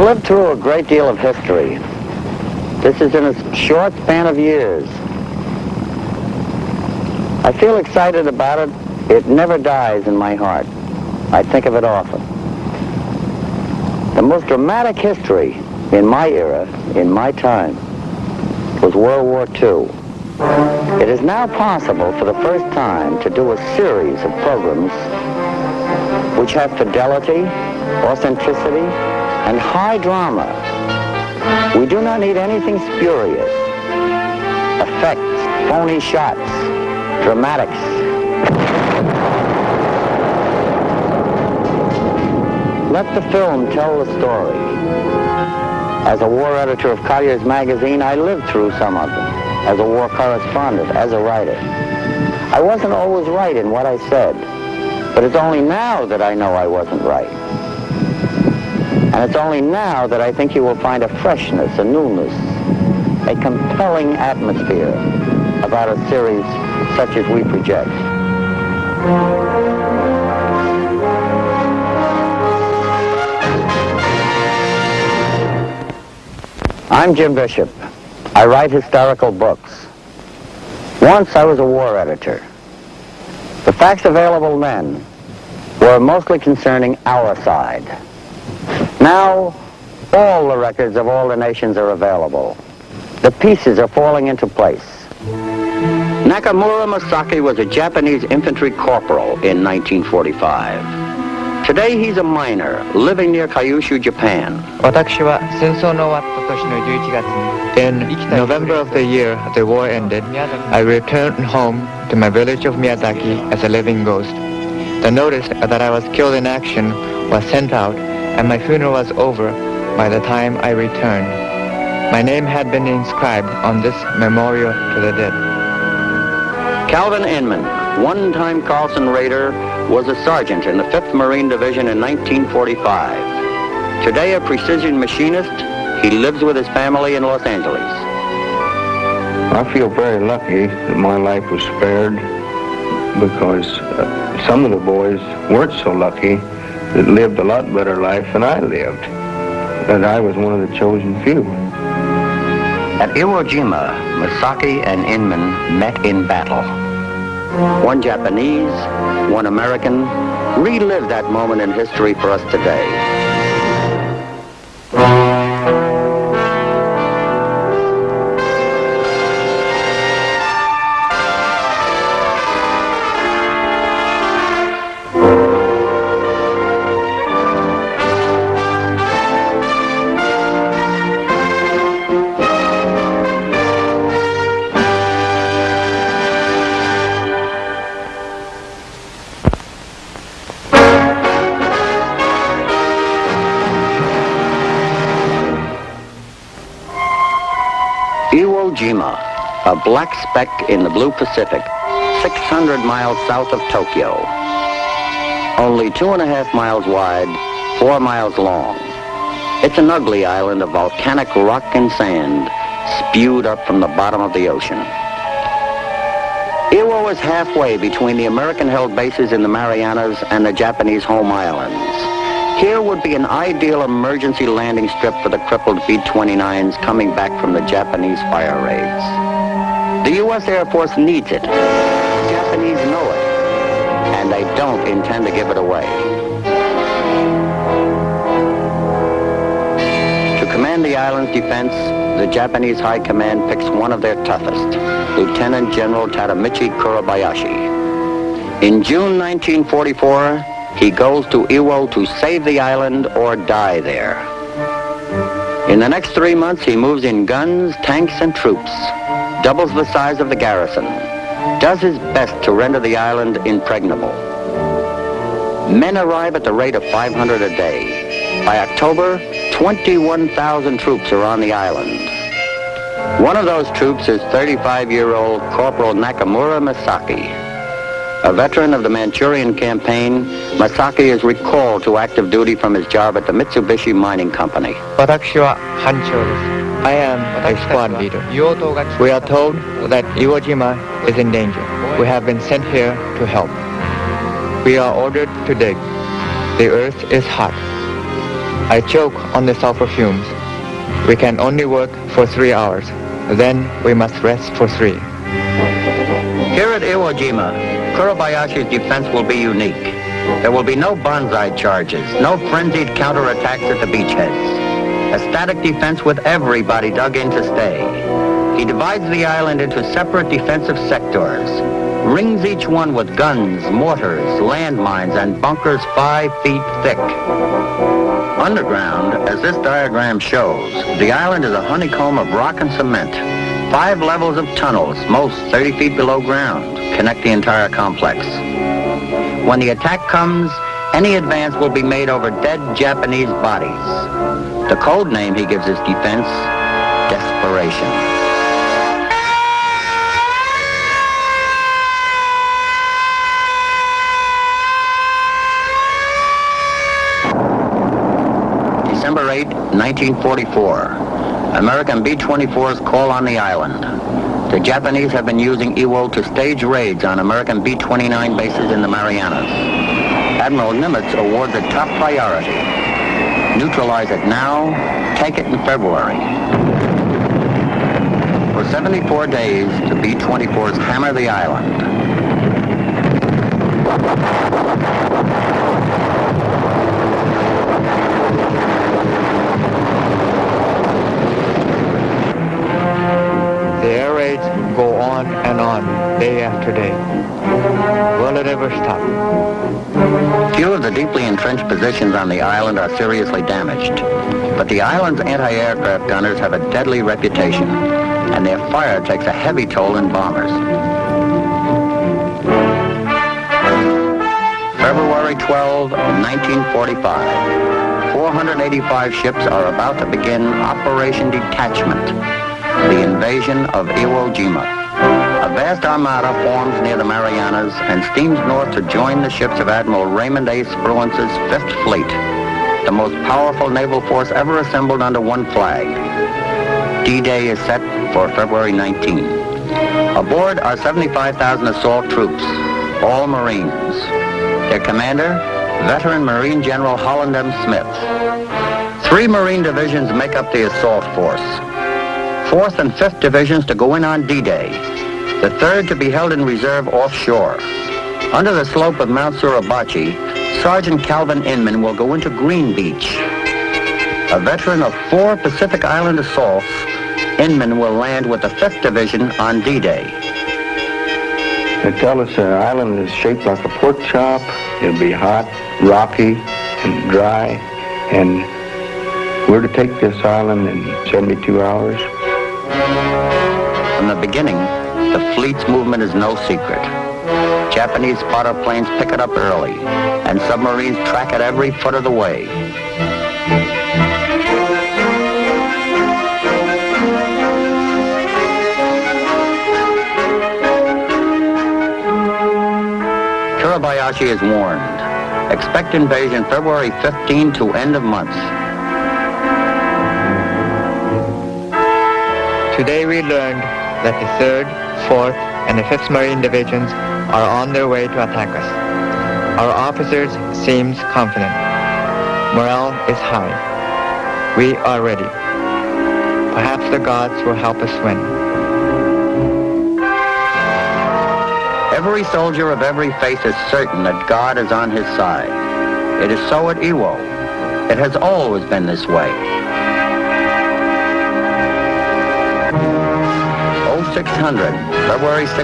I've lived through a great deal of history. This is in a short span of years. I feel excited about it. It never dies in my heart. I think of it often. The most dramatic history in my era, in my time, was World War II. It is now possible for the first time to do a series of programs which have fidelity, authenticity, and high drama. We do not need anything spurious. Effects, phony shots, dramatics. Let the film tell the story. As a war editor of Collier's magazine, I lived through some of them. As a war correspondent, as a writer. I wasn't always right in what I said, but it's only now that I know I wasn't right. And it's only now that I think you will find a freshness, a newness, a compelling atmosphere about a series such as we project. I'm Jim Bishop. I write historical books. Once I was a war editor. The facts available then were mostly concerning our side. Now, all the records of all the nations are available. The pieces are falling into place. Nakamura Masaki was a Japanese infantry corporal in 1945. Today he's a miner living near Kyushu, Japan. 私は戦争の終わった年の11月に In November of the year the war ended, I returned home to my village of Miyazaki as a living ghost. The notice that I was killed in action was sent out, and my funeral was over by the time I returned. My name had been inscribed on this memorial to the dead. Calvin Inman, one-time Carlson Raider, was a sergeant in the 5th Marine Division in 1945. Today a precision machinist, he lives with his family in Los Angeles. I feel very lucky that my life was spared because some of the boys weren't so lucky that lived a lot better life than I lived. But I was one of the chosen few. At Iwo Jima, Masaki and Inman met in battle. One Japanese, one American, relived that moment in history for us today. Iwo Jima, a black speck in the blue Pacific, 600 miles south of Tokyo. Only 2.5 miles wide, 4 miles long. It's an ugly island of volcanic rock and sand spewed up from the bottom of the ocean. Iwo is halfway between the American-held bases in the Marianas and the Japanese home islands. Here would be an ideal emergency landing strip for the crippled B-29s coming back from the Japanese fire raids. The U.S. Air Force needs it. The Japanese know it. And they don't intend to give it away. To command the island's defense, the Japanese High Command picks one of their toughest, Lieutenant General Tadamichi Kurabayashi. In June 1944, he goes to Iwo to save the island or die there. In the next 3 months, he moves in guns, tanks, and troops, doubles the size of the garrison, does his best to render the island impregnable. Men arrive at the rate of 500 a day. By October, 21,000 troops are on the island. One of those troops is 35-year-old Corporal Nakamura Masaki. A veteran of the Manchurian campaign, Masaki is recalled to active duty from his job at the Mitsubishi Mining Company. 私は班長です。I am a squad leader. We are told that Iwo Jima is in danger. We have been sent here to help. We are ordered to dig. The earth is hot. I choke on the sulfur fumes. We can only work for 3 hours. Then we must rest for 3. Here at Iwo Jima, Kurabayashi's defense will be unique. There will be no banzai charges, no frenzied counterattacks at the beachheads. A static defense with everybody dug in to stay. He divides the island into separate defensive sectors, rings each one with guns, mortars, landmines, and bunkers 5 feet thick. Underground, as this diagram shows, the island is a honeycomb of rock and cement. 5 levels of tunnels, most 30 feet below ground, connect the entire complex. When the attack comes, any advance will be made over dead Japanese bodies. The code name he gives his defense, desperation. December 8, 1944. American B-24s call on the island. The Japanese have been using Iwo to stage raids on American B-29 bases in the Marianas. Admiral Nimitz awards it top priority. Neutralize it now, take it in February. For 74 days, the B-24s hammer the island. The air raids go on and on, day after day. Will it ever stop? Few of the deeply entrenched positions on the island are seriously damaged, but the island's anti-aircraft gunners have a deadly reputation, and their fire takes a heavy toll in bombers. February 12, 1945. 485 ships are about to begin Operation Detachment, the invasion of Iwo Jima. A vast armada forms near the Marianas and steams north to join the ships of Admiral Raymond A. Spruance's 5th Fleet, the most powerful naval force ever assembled under one flag. D-Day is set for February 19. Aboard are 75,000 assault troops, all Marines. Their commander, veteran Marine General Holland M. Smith. 3 Marine divisions make up the assault force. 4th and 5th divisions to go in on D-Day. The 3rd to be held in reserve offshore. Under the slope of Mount Suribachi, Sergeant Calvin Inman will go into Green Beach. A veteran of 4 Pacific Island assaults, Inman will land with the 5th Division on D-Day. They tell us the island is shaped like a pork chop. It'll be hot, rocky, and dry, and we're to take this island in 72 hours. From the beginning, the fleet's movement is no secret. Japanese spotter planes pick it up early, and submarines track it every foot of the way. Kurabayashi is warned. Expect invasion February 15 to end of month. Today we learned that the 3rd, 4th, and the 5th Marine Divisions are on their way to attack us. Our officers seem confident. Morale is high. We are ready. Perhaps the gods will help us win. Every soldier of every faith is certain that God is on his side. It is so at Iwo. It has always been this way. 0600, February 16.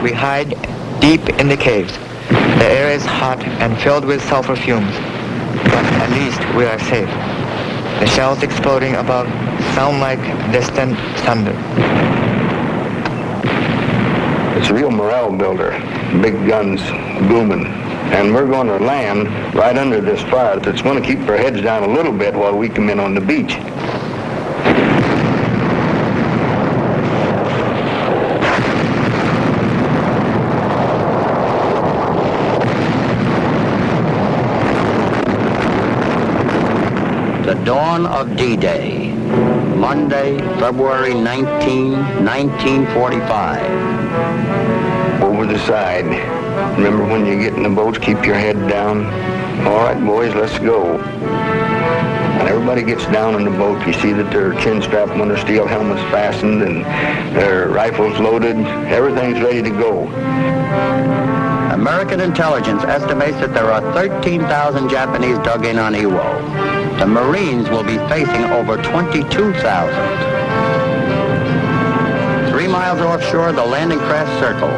We hide deep in the caves. The air is hot and filled with sulfur fumes, but at least we are safe. The shells exploding above sound like distant thunder. It's a real morale builder. Big guns booming. And we're going to land right under this fire that's going to keep our heads down a little bit while we come in on the beach. dawn of D-Day, Monday, February 19, 1945. Over the side. Remember, when you get in the boats, keep your head down. All right, boys, let's go. And everybody gets down in the boat. You see that their chin strap and their steel helmets fastened and their rifles loaded. Everything's ready to go. American intelligence estimates that there are 13,000 Japanese dug in on Iwo. The Marines will be facing over 22,000. 3 miles offshore, the landing craft circle,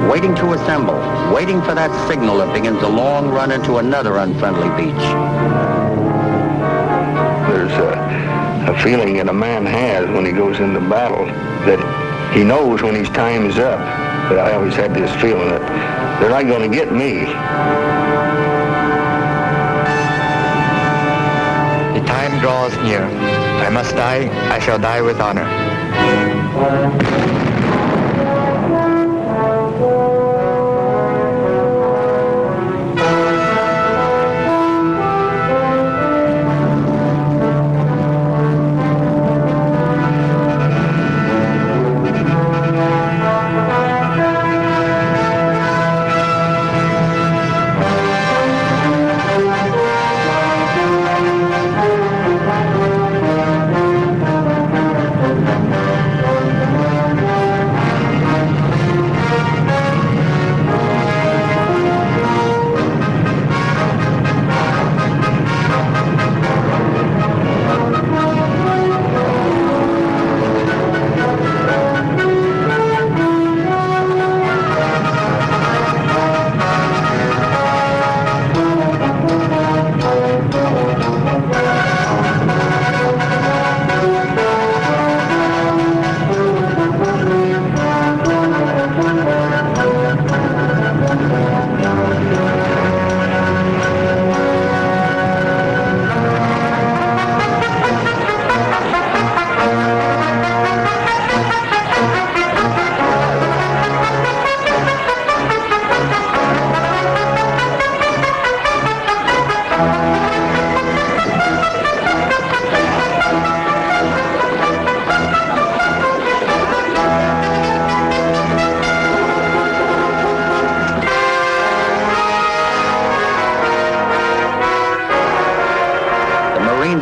waiting to assemble, waiting for that signal that begins the long run into another unfriendly beach. There's a feeling that a man has when he goes into battle that he knows when his time is up. But I always had this feeling that they're not going to get me. The time draws near. If I must die, I shall die with honor.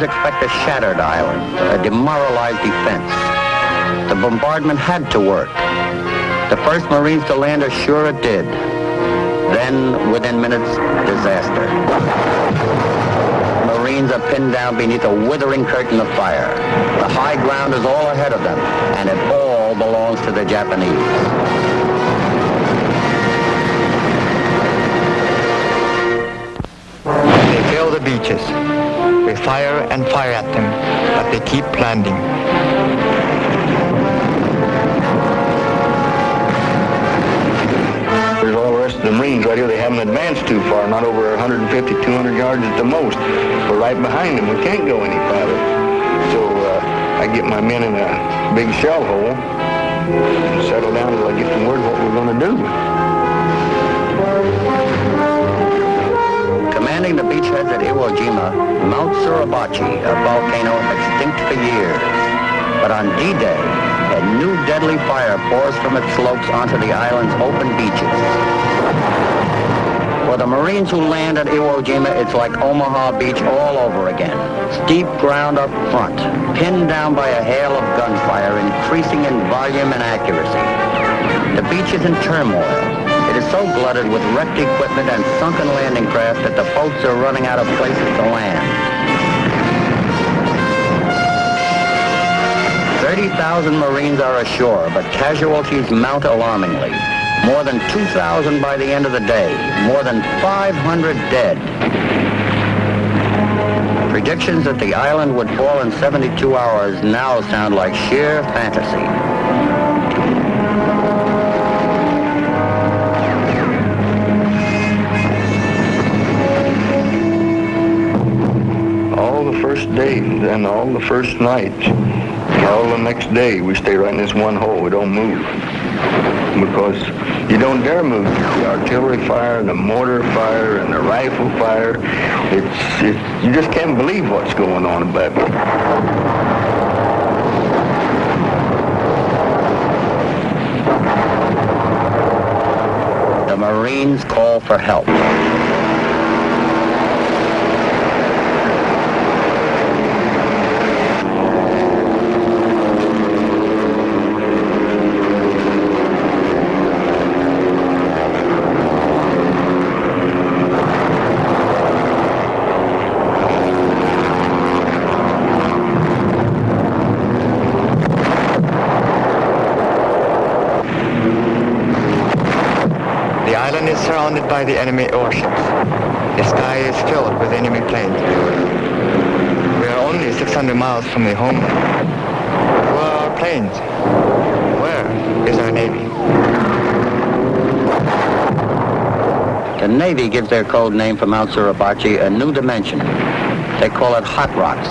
Expect a shattered island, a demoralized defense. The bombardment had to work. The first Marines to land are sure it did. Then, within minutes, disaster. Marines are pinned down beneath a withering curtain of fire. The high ground is all ahead of them, and it all belongs to the Japanese. They fill the beaches. We fire and fire at them, but they keep landing. There's all the rest of the Marines right here. They haven't advanced too far, not over 150, 200 yards at the most. We're right behind them. We can't go any farther. So I get my men in a big shell hole, settle down until I get some word what we're going to do. Commanding the beachheads at Iwo Jima, Mount Suribachi, a volcano extinct for years. But on D-Day, a new deadly fire pours from its slopes onto the island's open beaches. For the Marines who land at Iwo Jima, it's like Omaha Beach all over again. Steep ground up front, pinned down by a hail of gunfire, increasing in volume and accuracy. The beach is in turmoil. It is so glutted with wrecked equipment and sunken landing craft that the boats are running out of places to land. 30,000 Marines are ashore, but casualties mount alarmingly. More than 2,000 by the end of the day. More than 500 dead. Predictions that the island would fall in 72 hours now sound like sheer fantasy. All the first days and all the first nights, All the next day, we stay right in this one hole. We don't move. Because you don't dare move. The artillery fire, the mortar fire, and the rifle fire. You just can't believe what's going on above you. The Marines call for help. The island is surrounded by the enemy warships. The sky is filled with enemy planes. We are only 600 miles from the homeland. Where are our planes? Where is our Navy? The Navy gives their code name for Mount Suribachi a new dimension. They call it Hot Rocks.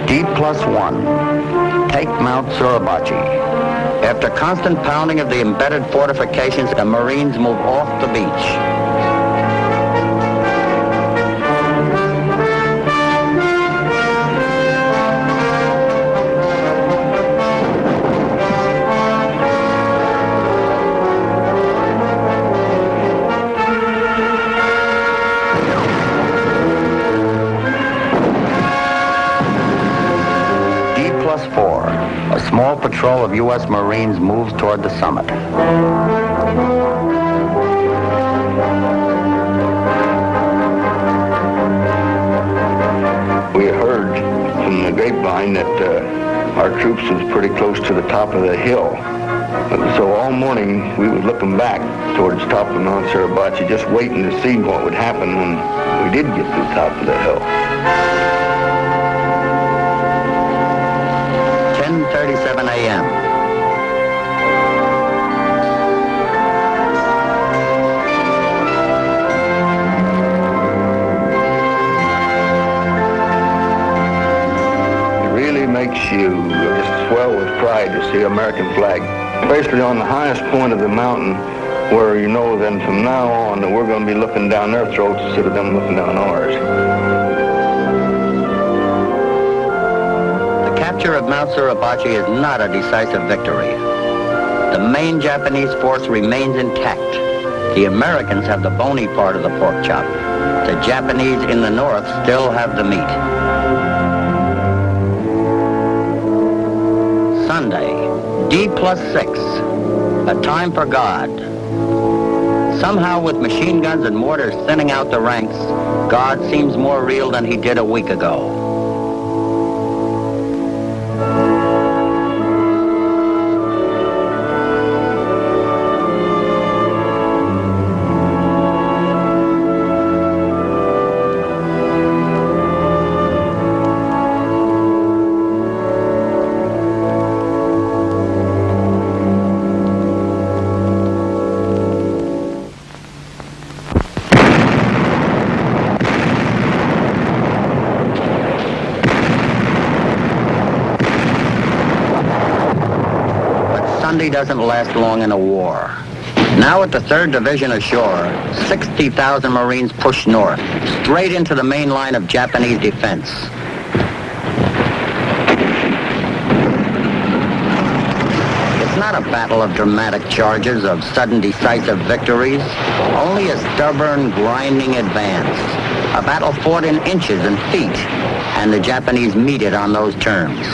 D+1. Take Mount Suribachi. After constant pounding of the embedded fortifications, the Marines move off the beach. D+4. A small patrol of U.S. Marines moves toward the summit. We heard from the grapevine that our troops was pretty close to the top of the hill. So all morning we was looking back towards the top of Mount Suribachi, just waiting to see what would happen when we did get to the top of the hill. 10:37 a.m. It really makes you just swell with pride to see American flag, especially on the highest point of the mountain, where you know then from now on that we're going to be looking down their throats instead of them looking down ours. The capture of Mount Suribachi is not a decisive victory. The main Japanese force remains intact. The Americans have the bony part of the pork chop. The Japanese in the north still have the meat. Sunday, D+6, a time for God. Somehow, with machine guns and mortars thinning out the ranks, God seems more real than he did a week ago. Sunday doesn't last long in a war. Now at the 3rd Division ashore, 60,000 Marines push north, straight into the main line of Japanese defense. It's not a battle of dramatic charges, of sudden decisive victories, only a stubborn, grinding advance. A battle fought in inches and feet, and the Japanese meet it on those terms.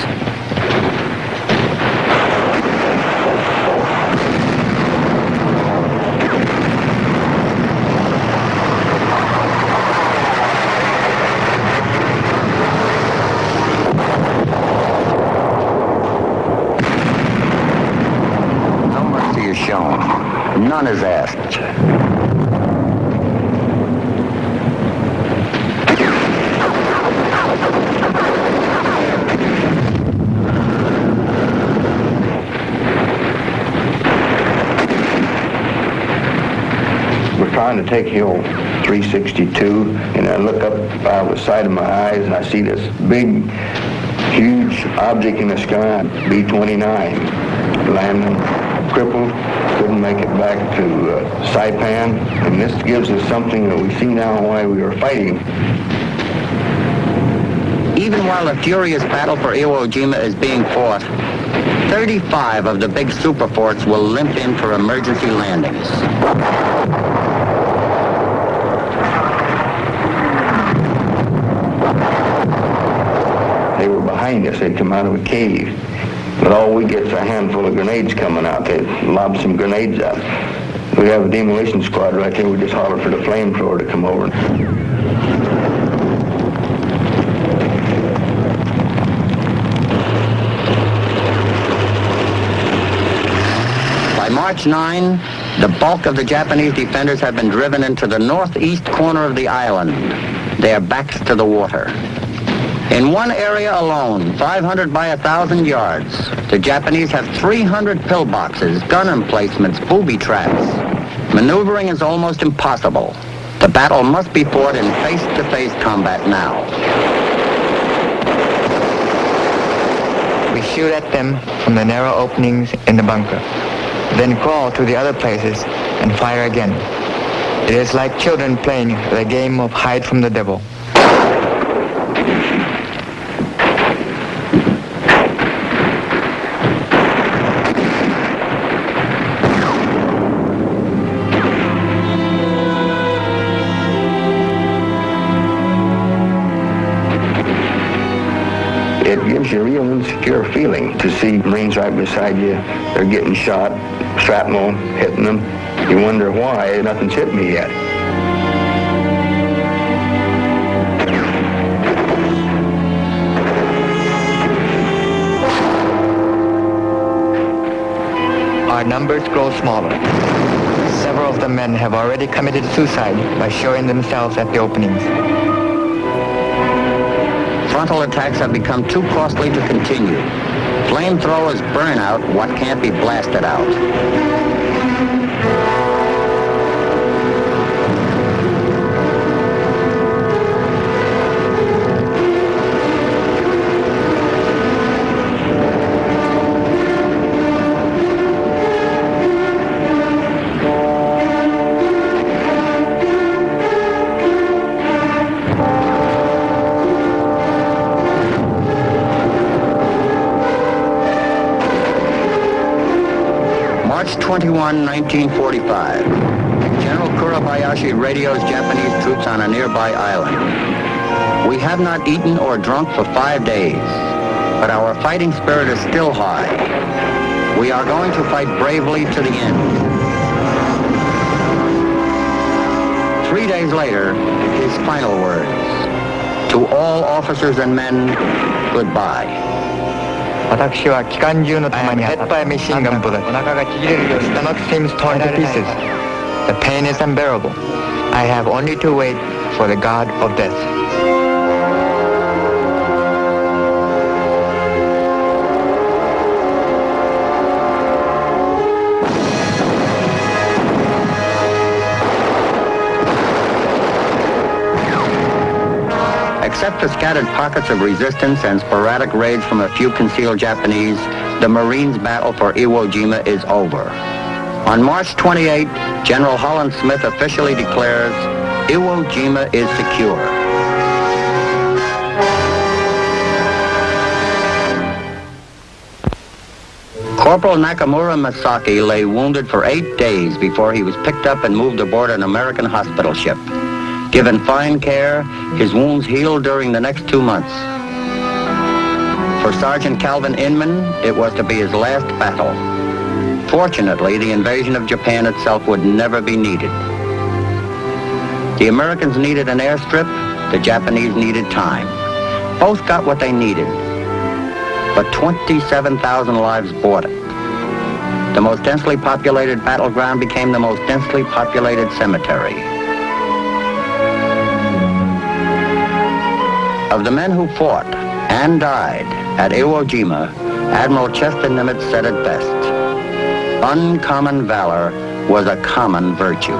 one is asked. We're trying to take Hill 362, and I look up out the side of my eyes, and I see this big, huge object in the sky, B-29, landing, crippled, couldn't make it back to Saipan, and this gives us something that we see now why we were fighting. Even while the furious battle for Iwo Jima is being fought, 35 of the big superforts will limp in for emergency landings. They were behind us. They'd come out of a cave. But all we get is a handful of grenades coming out. They lob some grenades out. We have a demolition squad right there. We just holler for the flamethrower to come over. By March 9, the bulk of the Japanese defenders have been driven into the northeast corner of the island, their backs to the water. In one area alone, 500 by 1,000 yards, the Japanese have 300 pillboxes, gun emplacements, booby traps. Maneuvering is almost impossible. The battle must be fought in face-to-face combat now. We shoot at them from the narrow openings in the bunker, then crawl to the other places and fire again. It is like children playing the game of hide from the devil. It gives you a real insecure feeling to see Marines right beside you. They're getting shot, shrapnel hitting them. You wonder why nothing's hit me yet. Our numbers grow smaller. Several of the men have already committed suicide by showing themselves at the openings. Frontal attacks have become too costly to continue. Flamethrowers burn out what can't be blasted out. March 21, 1945. General Suribachi radios Japanese troops on a nearby island. We have not eaten or drunk for 5 days, but our fighting spirit is still high. We are going to fight bravely to the end. 3 days later, his final words. To all officers and men, goodbye. I am hit by a machine gun bullet. The stomach seems torn to pieces. The pain is unbearable. I have only to wait for the god of death. Except for scattered pockets of resistance and sporadic raids from a few concealed Japanese, the Marines' battle for Iwo Jima is over. On March 28, General Holland Smith officially declares Iwo Jima is secure. Corporal Nakamura Masaki lay wounded for 8 days before he was picked up and moved aboard an American hospital ship. Given fine care, his wounds healed during the next 2 months. For Sergeant Calvin Inman, it was to be his last battle. Fortunately, the invasion of Japan itself would never be needed. The Americans needed an airstrip, the Japanese needed time. Both got what they needed, but 27,000 lives bought it. the most densely populated battleground became the most densely populated cemetery. Of the men who fought and died at Iwo Jima, Admiral Chester Nimitz said it best: uncommon valor was a common virtue.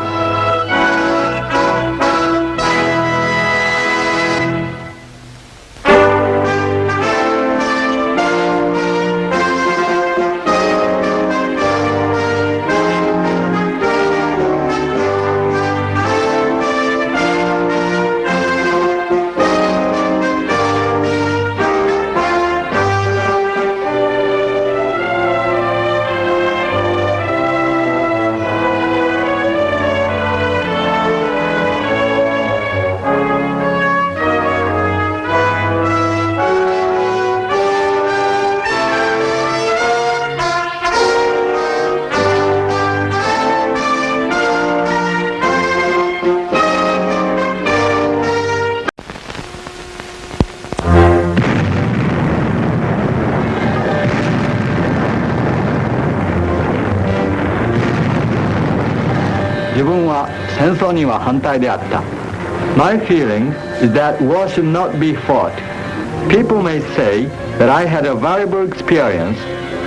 My feeling is that war should not be fought. People may say that I had a valuable experience,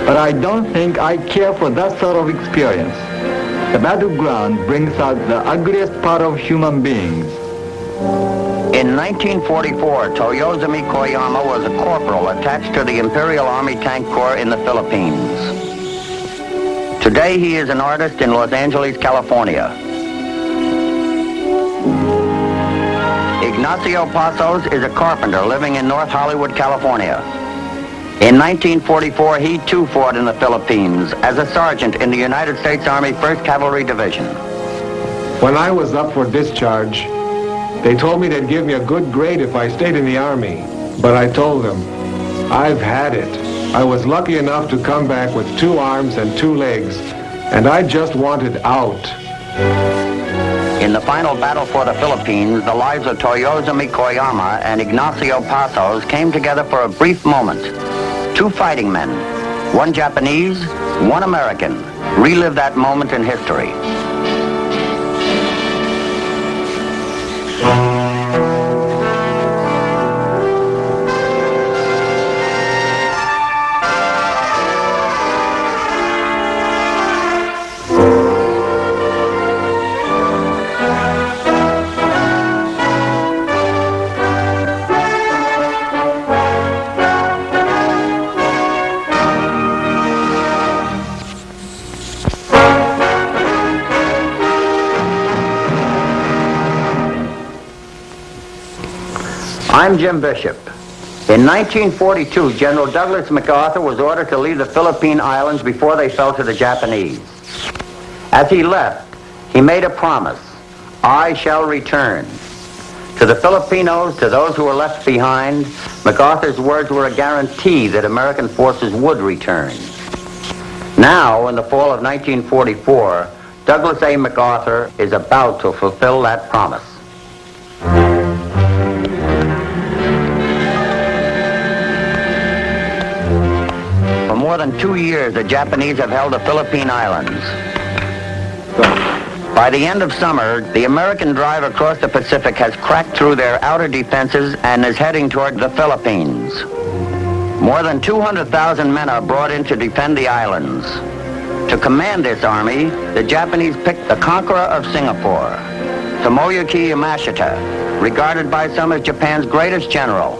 but I don't think I care for that sort of experience. The battleground brings out the ugliest part of human beings. In 1944, Toyotomi Koyama was a corporal attached to the Imperial Army Tank Corps in the Philippines. Today he is an artist in Los Angeles, California. Ignacio Pasos is a carpenter living in North Hollywood, California. In 1944, he too fought in the Philippines as a sergeant in the United States Army 1st Cavalry Division. When I was up for discharge, they told me they'd give me a good grade if I stayed in the Army. But I told them, I've had it. I was lucky enough to come back with 2 arms and 2 legs, and I just wanted out. In the final battle for the Philippines, the lives of Toyotomi Koyama and Ignacio Pasos came together for a brief moment. 2 fighting men, 1 Japanese, 1 American, relive that moment in history. I'm Jim Bishop. In 1942, General Douglas MacArthur was ordered to leave the Philippine Islands before they fell to the Japanese. As he left, he made a promise: I shall return. To the Filipinos, to those who were left behind, MacArthur's words were a guarantee that American forces would return. Now, in the fall of 1944, Douglas A. MacArthur is about to fulfill that promise. For more than 2 years, the Japanese have held the Philippine Islands. By the end of summer, the American drive across the Pacific has cracked through their outer defenses and is heading toward the Philippines. More than 200,000 men are brought in to defend the islands. To command this army, the Japanese picked the conqueror of Singapore, Tomoyuki Yamashita, regarded by some as Japan's greatest general.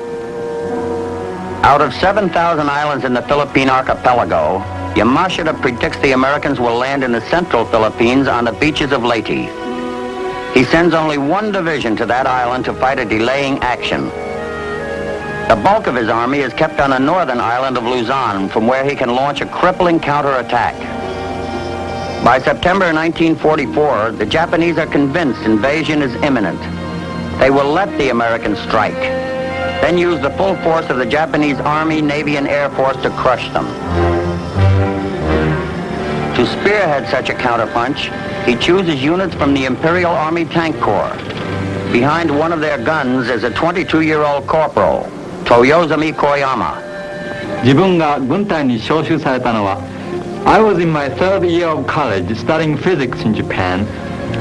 Out of 7,000 islands in the Philippine archipelago, Yamashita predicts the Americans will land in the central Philippines on the beaches of Leyte. He sends only 1 division to that island to fight a delaying action. The bulk of his army is kept on the northern island of Luzon, from where he can launch a crippling counterattack. By September 1944, the Japanese are convinced invasion is imminent. They will let the Americans strike, then use the full force of the Japanese Army, Navy, and Air Force to crush them. To spearhead such a counterpunch, he chooses units from the Imperial Army Tank Corps. Behind one of their guns is a 22-year-old corporal, Toyotomi Koyama. 自分が軍隊に召集されたのは I was in my third year of college studying physics in Japan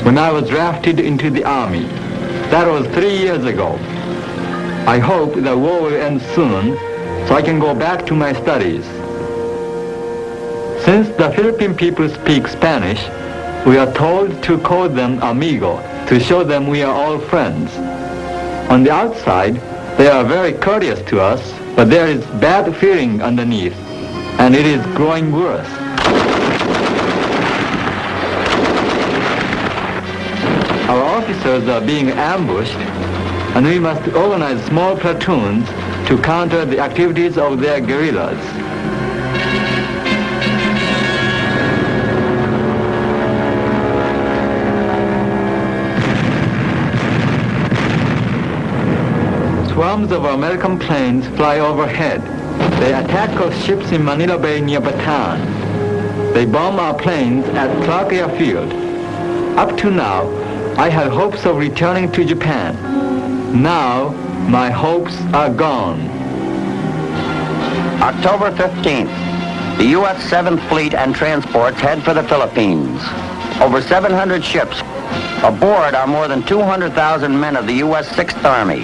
when I was drafted into the Army. That was 3 years ago. I hope the war will end soon so I can go back to my studies. Since the Philippine people speak Spanish, we are told to call them amigo to show them we are all friends. On the outside, they are very courteous to us, but there is bad feeling underneath, and it is growing worse. Our officers are being ambushed, and we must organize small platoons to counter the activities of their guerrillas. Swarms of American planes fly overhead. They attack our ships in Manila Bay near Bataan. They bomb our planes at Clark Airfield. Up to now, I had hopes of returning to Japan. Now, my hopes are gone. October 15th, the U.S. 7th Fleet and transports head for the Philippines. Over 700 ships. Aboard are more than 200,000 men of the U.S. 6th Army,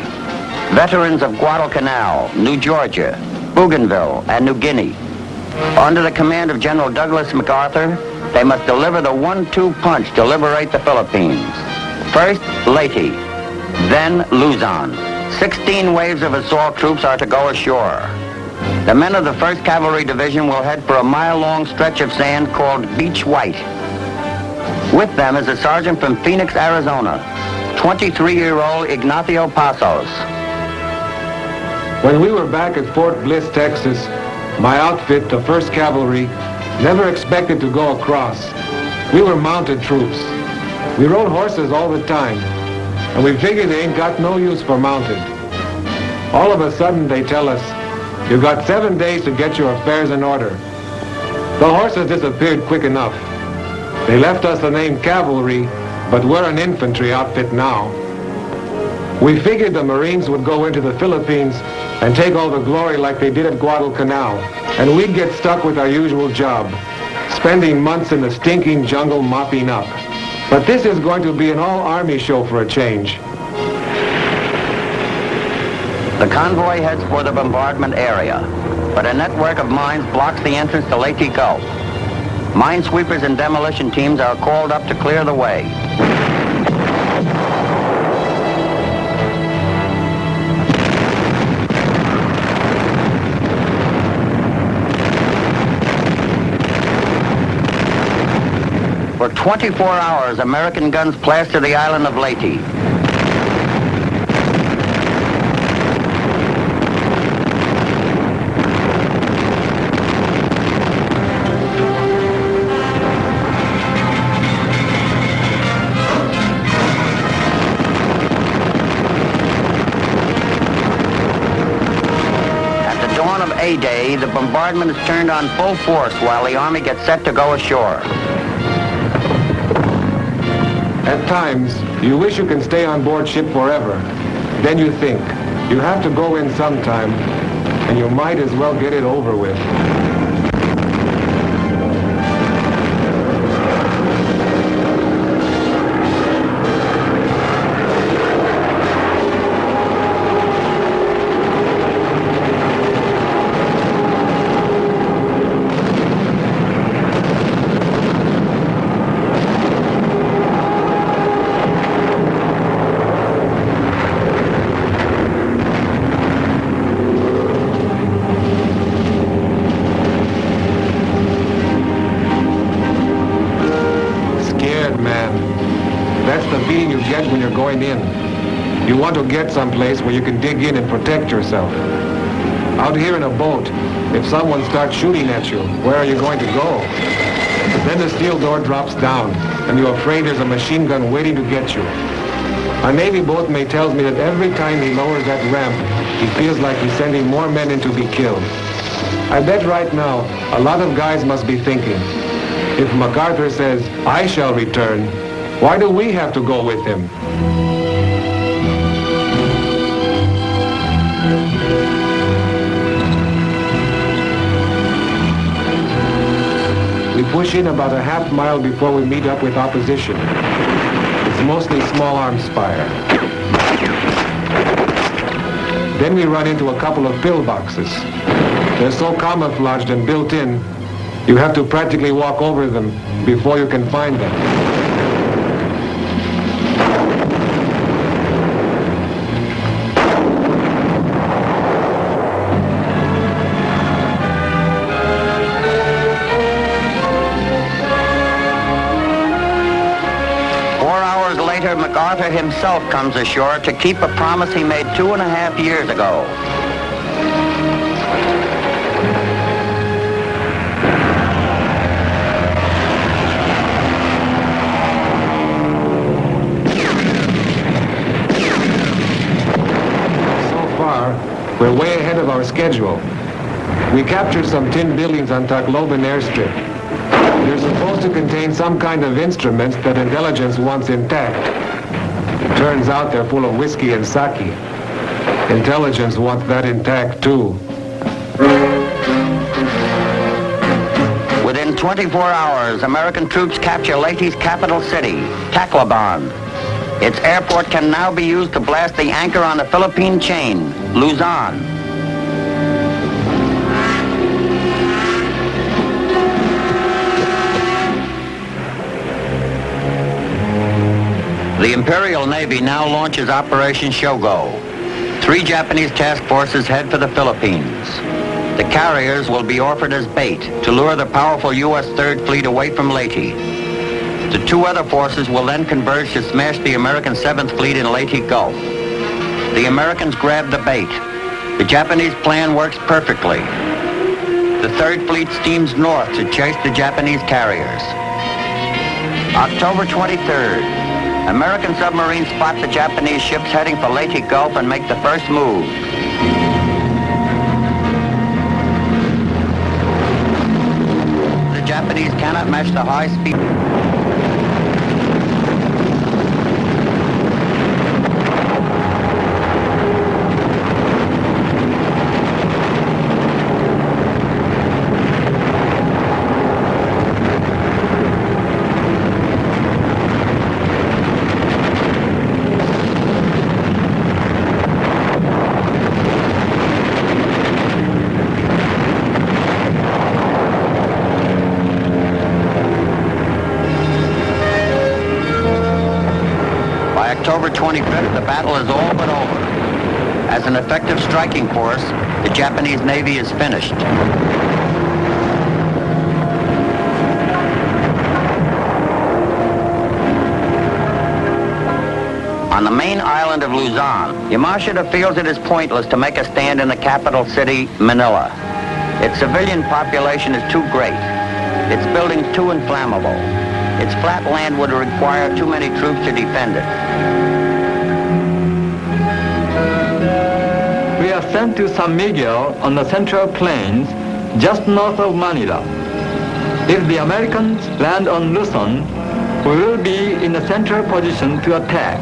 veterans of Guadalcanal, New Georgia, Bougainville, and New Guinea. Under the command of General Douglas MacArthur, they must deliver the 1-2 punch to liberate the Philippines. First, Leyte, then Luzon. 16 waves of assault troops are to go ashore. The men of the 1st Cavalry Division will head for a mile-long stretch of sand called Beach White. With them is a sergeant from Phoenix, Arizona, 23-year-old Ignacio Pasos. When we were back at Fort Bliss, Texas, my outfit, the 1st Cavalry, never expected to go across. We were mounted troops. We rode horses all the time, and we figured they ain't got no use for mounted. All of a sudden, they tell us, "You've got 7 days to get your affairs in order." The horses disappeared quick enough. They left us the name Cavalry, but we're an infantry outfit now. We figured the Marines would go into the Philippines and take all the glory like they did at Guadalcanal, and we'd get stuck with our usual job, spending months in the stinking jungle mopping up. But this is going to be an all-Army show for a change. The convoy heads for the bombardment area, but a network of mines blocks the entrance to Leyte Gulf. Minesweepers and demolition teams are called up to clear the way. For 24 hours, American guns plaster the island of Leyte. At the dawn of A-Day, the bombardment is turned on full force while the Army gets set to go ashore. At times, you wish you can stay on board ship forever. Then you think, you have to go in sometime, and you might as well get it over with. When you're going in, you want to get someplace where you can dig in and protect yourself. Out here in a boat, if someone starts shooting at you, where are you going to go? Then the steel door drops down, and you're afraid there's a machine gun waiting to get you. A Navy boatmate tells me that every time he lowers that ramp, he feels like he's sending more men in to be killed. I bet right now, a lot of guys must be thinking, if MacArthur says, "I shall return," why do we have to go with him? push in about a half mile before we meet up with opposition. It's mostly small arms fire. Then we run into a couple of pillboxes. They're so camouflaged and built in, you have to practically walk over them before you can find them. 4 hours later, MacArthur himself comes ashore to keep a promise he made 2.5 years ago. We're way ahead of our schedule. We captured some tin buildings on Tacloban airstrip. They're supposed to contain some kind of instruments that intelligence wants intact. Turns out they're full of whiskey and sake. Intelligence wants that intact too. Within 24 hours, American troops capture Leyte's capital city, Tacloban. Its airport can now be used to blast the anchor on the Philippine chain, Luzon. The Imperial Navy now launches Operation Shogo. 3 Japanese task forces head for the Philippines. The carriers will be offered as bait to lure the powerful U.S. Third Fleet away from Leyte. The 2 other forces will then converge to smash the American 7th Fleet in Leyte Gulf. The Americans grab the bait. The Japanese plan works perfectly. The 3rd Fleet steams north to chase the Japanese carriers. October 23rd, American submarines spot the Japanese ships heading for Leyte Gulf and make the first move. The Japanese cannot match the high speed. October 25th, the battle is all but over. As an effective striking force, the Japanese Navy is finished. On the main island of Luzon, Yamashita feels it is pointless to make a stand in the capital city, Manila. Its civilian population is too great. Its buildings too inflammable. Its flat land would require too many troops to defend it. We are sent to San Miguel on the Central Plains, just north of Manila. If the Americans land on Luzon, we will be in a central position to attack.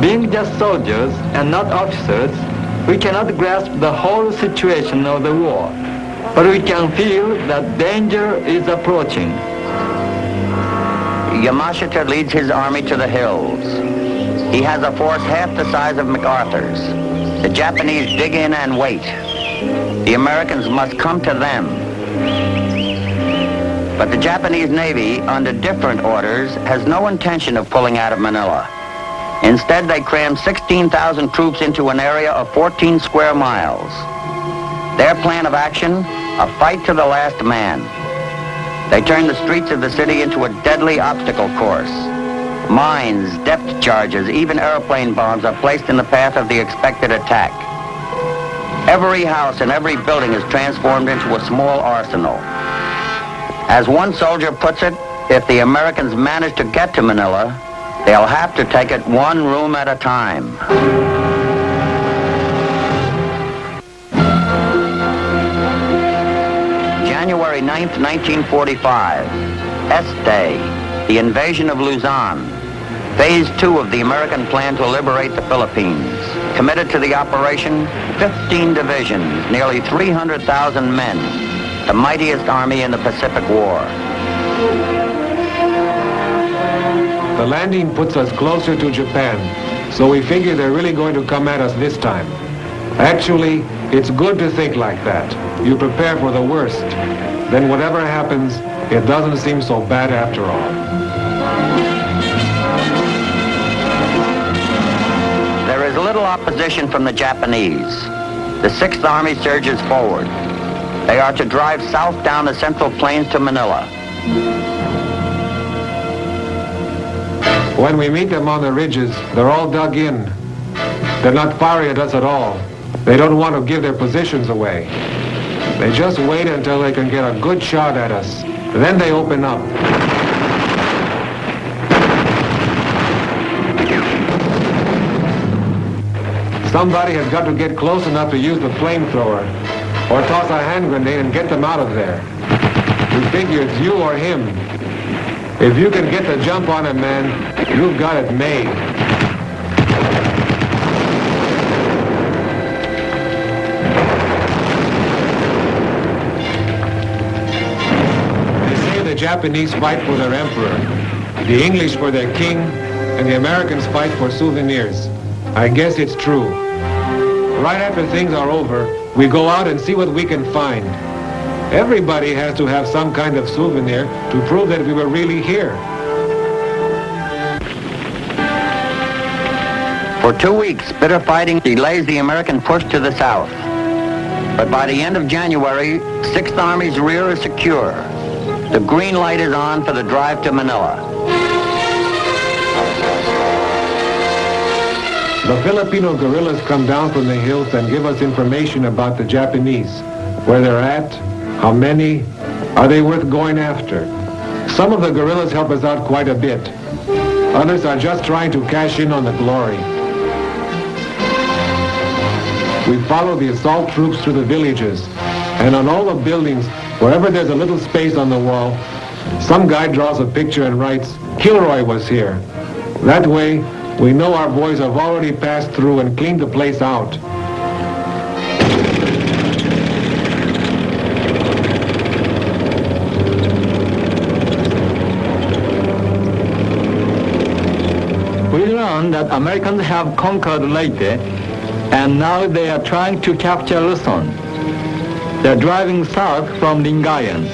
Being just soldiers and not officers, we cannot grasp the whole situation of the war, but we can feel that danger is approaching. Yamashita leads his army to the hills. He has a force half the size of MacArthur's. The Japanese dig in and wait. The Americans must come to them. But the Japanese Navy, under different orders, has no intention of pulling out of Manila. Instead, they cram 16,000 troops into an area of 14 square miles. Their plan of action, a fight to the last man. They turn the streets of the city into a deadly obstacle course. Mines, depth charges, even airplane bombs are placed in the path of the expected attack. Every house and every building is transformed into a small arsenal. As one soldier puts it, if the Americans manage to get to Manila, they'll have to take it one room at a time. January 9th, 1945, S-Day, the invasion of Luzon. Phase 2 of the American plan to liberate the Philippines. Committed to the operation, 15 divisions, nearly 300,000 men, the mightiest army in the Pacific War. The landing puts us closer to Japan, so we figure they're really going to come at us this time. Actually, it's good to think like that. You prepare for the worst. Then whatever happens, it doesn't seem so bad after all. There is little opposition from the Japanese. The 6th Army surges forward. They are to drive south down the Central Plains to Manila. When we meet them on the ridges, they're all dug in. They're not firing at us at all. They don't want to give their positions away. They just wait until they can get a good shot at us. Then they open up. Somebody has got to get close enough to use the flamethrower or toss a hand grenade and get them out of there. We figure it's you or him. If you can get the jump on him, man, you've got it made. They say the Japanese fight for their emperor, the English for their king, and the Americans fight for souvenirs. I guess it's true. Right after things are over, we go out and see what we can find. Everybody has to have some kind of souvenir to prove that we were really here. For 2 weeks, bitter fighting delays the American push to the south. But by the end of January, 6th Army's rear is secure. The green light is on for the drive to Manila. The Filipino guerrillas come down from the hills and give us information about the Japanese, where they're at, how many, are they worth going after. Some of the guerrillas help us out quite a bit. Others are just trying to cash in on the glory. We follow the assault troops through the villages, and on all the buildings, wherever there's a little space on the wall, some guy draws a picture and writes, "Kilroy was here." That way, we know our boys have already passed through and cleaned the place out. We learned that Americans have conquered Leyte, and now they are trying to capture Luzon. They're driving south from Lingayen.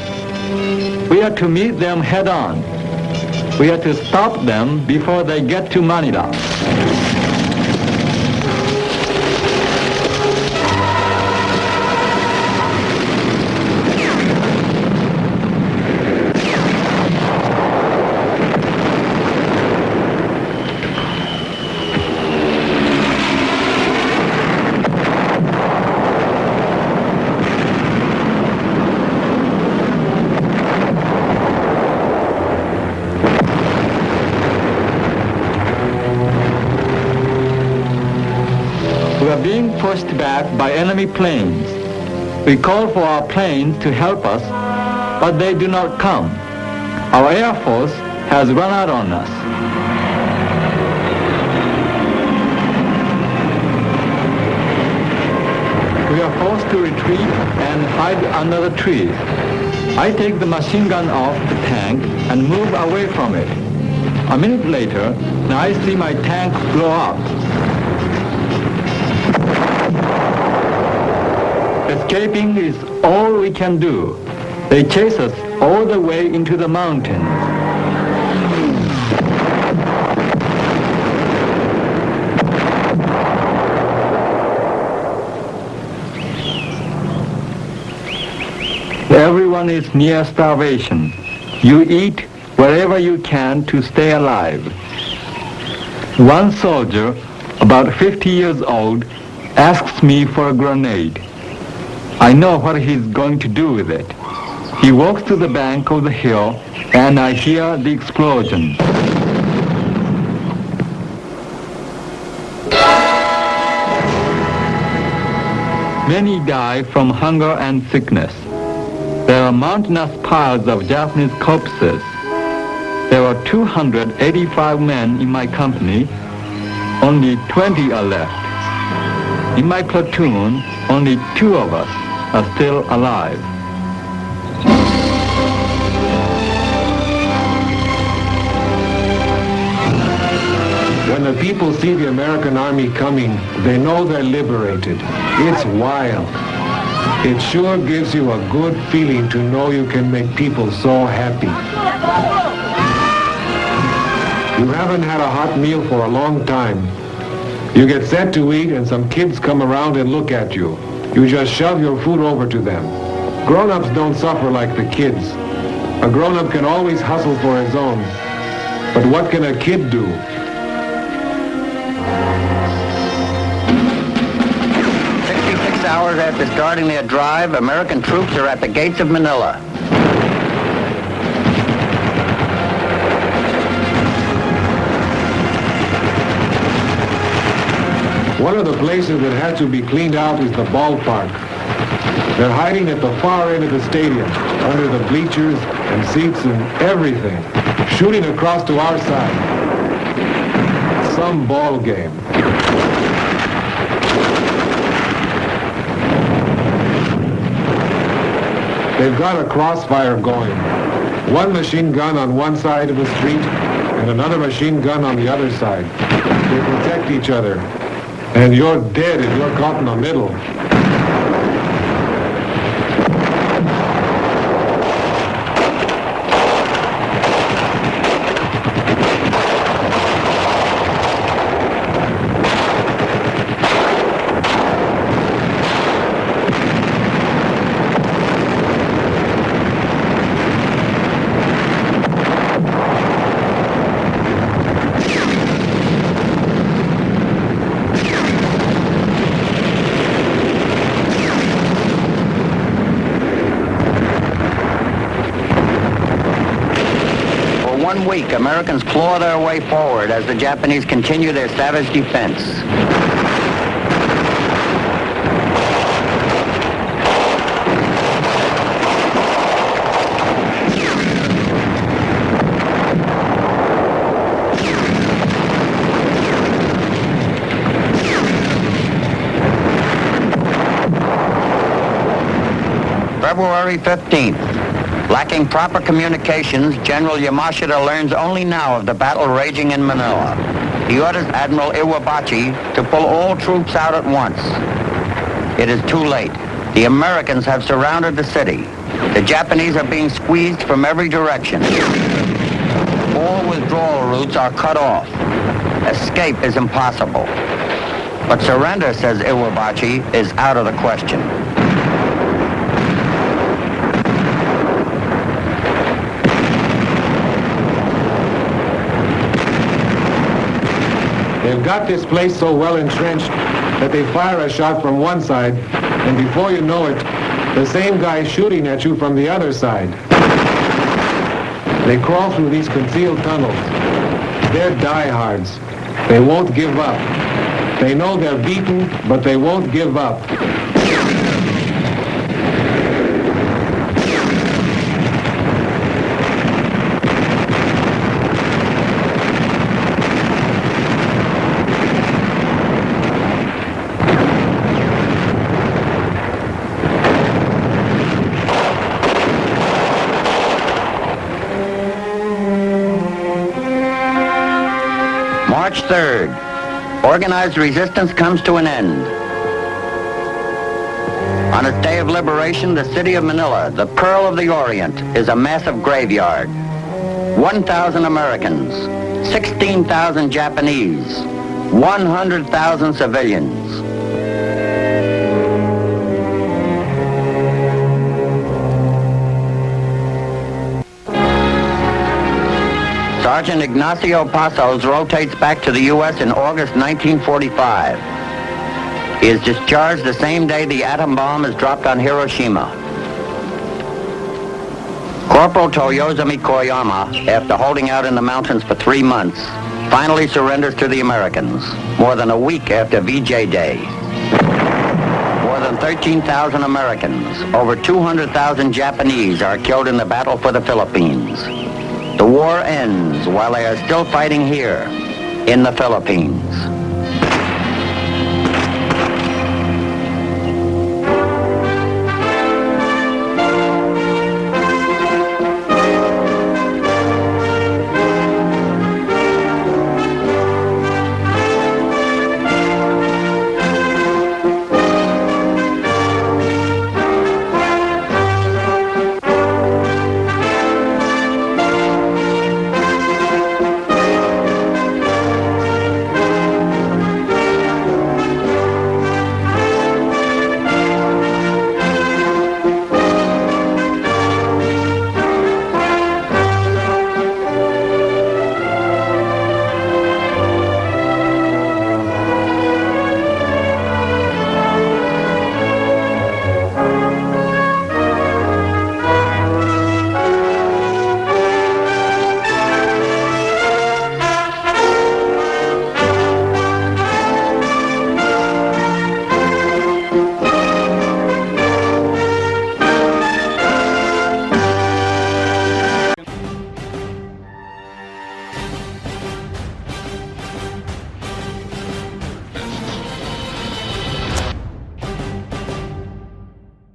We are to meet them head-on. We are to stop them before they get to Manila. We are being pushed back by enemy planes. We call for our planes to help us, but they do not come. Our Air Force has run out on us. We are forced to retreat and hide under the trees. I take the machine gun off the tank and move away from it. A minute later, I see my tank blow up. Escaping is all we can do. They chase us all the way into the mountains. Everyone is near starvation. You eat wherever you can to stay alive. One soldier, about 50 years old, asks me for a grenade. I know what he's going to do with it. He walks to the bank of the hill, and I hear the explosion. Many die from hunger and sickness. There are mountainous piles of Japanese corpses. There were 285 men in my company. Only 20 are left. In my platoon, only 2 of us are still alive. When the people see the American army coming, they know they're liberated. It's wild. It sure gives you a good feeling to know you can make people so happy. You haven't had a hot meal for a long time. You get set to eat and some kids come around and look at you. You just shove your food over to them. Grown-ups don't suffer like the kids. A grown-up can always hustle for his own. But what can a kid do? Hours after starting their drive, American troops are at the gates of Manila. One of the places that has to be cleaned out is the ballpark. They're hiding at the far end of the stadium, under the bleachers and seats and everything, shooting across to our side. Some ball game. They've got a crossfire going. One machine gun on one side of the street and another machine gun on the other side. They protect each other. And you're dead if you're caught in the middle. Week, Americans claw their way forward as the Japanese continue their savage defense. February 15th. Lacking proper communications, General Yamashita learns only now of the battle raging in Manila. He orders Admiral Suribachi to pull all troops out at once. It is too late. The Americans have surrounded the city. The Japanese are being squeezed from every direction. All withdrawal routes are cut off. Escape is impossible. But surrender, says Suribachi, is out of the question. They've got this place so well entrenched that they fire a shot from one side, and before you know it, the same guy shooting at you from the other side. They crawl through these concealed tunnels. They're diehards. They won't give up. They know they're beaten, but they won't give up. March 3rd, organized resistance comes to an end. On its day of liberation, the city of Manila, the Pearl of the Orient, is a massive graveyard. 1,000 Americans, 16,000 Japanese, 100,000 civilians. Sergeant Ignacio Pasos rotates back to the U.S. in August 1945. He is discharged the same day the atom bomb is dropped on Hiroshima. Corporal Toyotomi Koyama, after holding out in the mountains for 3 months, finally surrenders to the Americans, more than a week after VJ Day. More than 13,000 Americans, over 200,000 Japanese are killed in the battle for the Philippines. The war ends while they are still fighting here in the Philippines.